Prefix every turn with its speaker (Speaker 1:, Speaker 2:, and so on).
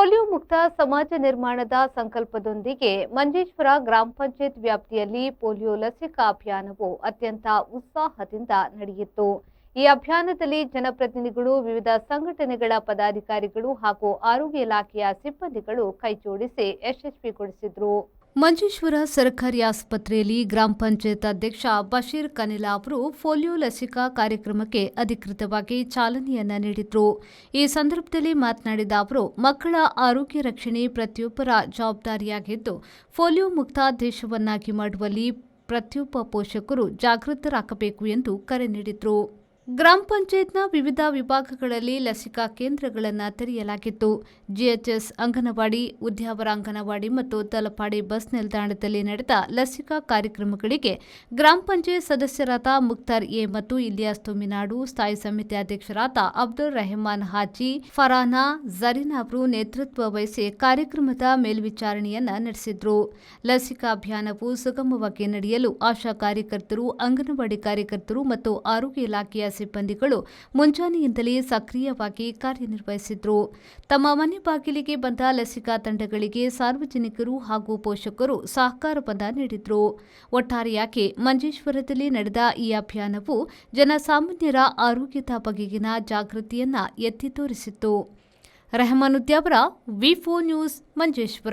Speaker 1: Polio ಮುಕ್ತ ಸಮಾಜ ನಿರ್ಮಾಣದ ಸಂಕಲ್ಪದೊಂದಿಗೆ ಮಂಜೇಶ್ವರ ಗ್ರಾಮ ಪಂಚಾಯತ್ ವ್ಯಾಪ್ತಿಯಲ್ಲಿ ಪೋಲಿಯೋ ಲಸಿಕಾ ಅಭಿಯಾನವು ಅತ್ಯಂತ ಉತ್ಸಾಹದಿಂದ ನಡೆಯಿತು. ಈ ಅಭಿಯಾನದಲ್ಲಿ ಜನಪ್ರತಿನಿಧಿಗಳು, ವಿವಿಧ ಸಂಘಟನೆಗಳ ಪದಾಧಿಕಾರಿಗಳು ಹಾಗೂ ಆರೋಗ್ಯ ಇಲಾಖೆಯ ಸಿಬ್ಬಂದಿಗಳು ಕೈಜೋಡಿಸಿ ಯಶಸ್ವಿಗೊಳಿಸಿದರು. ಮಂಜೇಶ್ವರ ಸರ್ಕಾರಿ ಆಸ್ಪತ್ರೆಯಲ್ಲಿ ಗ್ರಾಮ ಪಂಚಾಯತ್ ಅಧ್ಯಕ್ಷ ಬಶೀರ್ ಕನಿಲಾ ಅವರು ಪೋಲಿಯೋ ಲಸಿಕಾ ಕಾರ್ಯಕ್ರಮಕ್ಕೆ ಅಧಿಕೃತವಾಗಿ ಚಾಲನೆಯನ್ನ ನೀಡಿದರು. ಈ ಸಂದರ್ಭದಲ್ಲಿ ಮಾತನಾಡಿದ ಅವರು, ಮಕ್ಕಳ ಆರೋಗ್ಯ ರಕ್ಷಣೆ ಪ್ರತಿಯೊಬ್ಬರ ಜವಾಬ್ದಾರಿಯಾಗಿದ್ದು, ಪೋಲಿಯೋ ಮುಕ್ತ ದೇಶವನ್ನಾಗಿ ಮಾಡುವಲ್ಲಿ ಪ್ರತಿಯೊಬ್ಬ ಪೋಷಕರು ಜಾಗೃತರಾಗಬೇಕು ಎಂದು ಕರೆ ನೀಡಿದರು. ಗ್ರಾಮ ಪಂಚಾಯತ್ನ ವಿವಿಧ ವಿಭಾಗಗಳಲ್ಲಿ ಲಸಿಕಾ ಕೇಂದ್ರಗಳನ್ನು ತೆರೆಯಲಾಗಿತ್ತು. ಜಿಎಚ್ಎಸ್ ಅಂಗನವಾಡಿ, ಉದ್ಯಾವರ ಅಂಗನವಾಡಿ ಮತ್ತು ತಲಪಾಡಿ ಬಸ್ ನಿಲ್ದಾಣದಲ್ಲಿ ನಡೆದ ಲಸಿಕಾ ಕಾರ್ಯಕ್ರಮಗಳಿಗೆ ಗ್ರಾಮ ಪಂಚಾಯತ್ ಸದಸ್ಯರಾದ ಮುಕ್ತಾರ್ ಎ ಮತ್ತು ಇಲಿಯಾಸ್ ತುಮಿನಾಡು, ಸ್ಥಾಯಿ ಸಮಿತಿ ಅಧ್ಯಕ್ಷರಾದ ಅಬ್ದುಲ್ ರೆಹಮಾನ್ ಹಾಜಿ, ಫರಾನಾ ಜರೀನಾ ಅವರು ನೇತೃತ್ವ ವಹಿಸಿ ಕಾರ್ಯಕ್ರಮದ ಮೇಲ್ವಿಚಾರಣೆಯನ್ನ ನಡೆಸಿದ್ರು. ಲಸಿಕಾ ಅಭಿಯಾನವು ಸುಗಮವಾಗಿ ನಡೆಯಲು ಆಶಾ ಕಾರ್ಯಕರ್ತರು, ಅಂಗನವಾಡಿ ಕಾರ್ಯಕರ್ತರು ಮತ್ತು ಆರೋಗ್ಯ ಇಲಾಖೆಯ ಸಿಬ್ಬಂದಿಗಳು ಮುಂಜಾನೆಯಿಂದಲೇ ಸಕ್ರಿಯವಾಗಿ ಕಾರ್ಯನಿರ್ವಹಿಸಿದ್ರು. ತಮ್ಮ ಮನೆ ಬಾಗಿಲಿಗೆ ಬಂದ ಲಸಿಕಾ ತಂಡಗಳಿಗೆ ಸಾರ್ವಜನಿಕರು ಹಾಗೂ ಪೋಷಕರು ಸಹಕಾರವನ್ನು ನೀಡಿದ್ರು. ಒಟ್ಟಾರೆಯಾಗಿ ಮಂಜೇಶ್ವರದಲ್ಲಿ ನಡೆದ ಈ ಅಭಿಯಾನವು ಜನಸಾಮಾನ್ಯರ ಆರೋಗ್ಯದ ಬಗೆಗಿನ ಜಾಗೃತಿಯನ್ನ ಎತ್ತಿ ತೋರಿಸಿತ್ತು. ರೆಹಮಾನ್ ಉದ್ಯಾವರ, ವಿ4 ನ್ಯೂಸ್, ಮಂಜೇಶ್ವರ.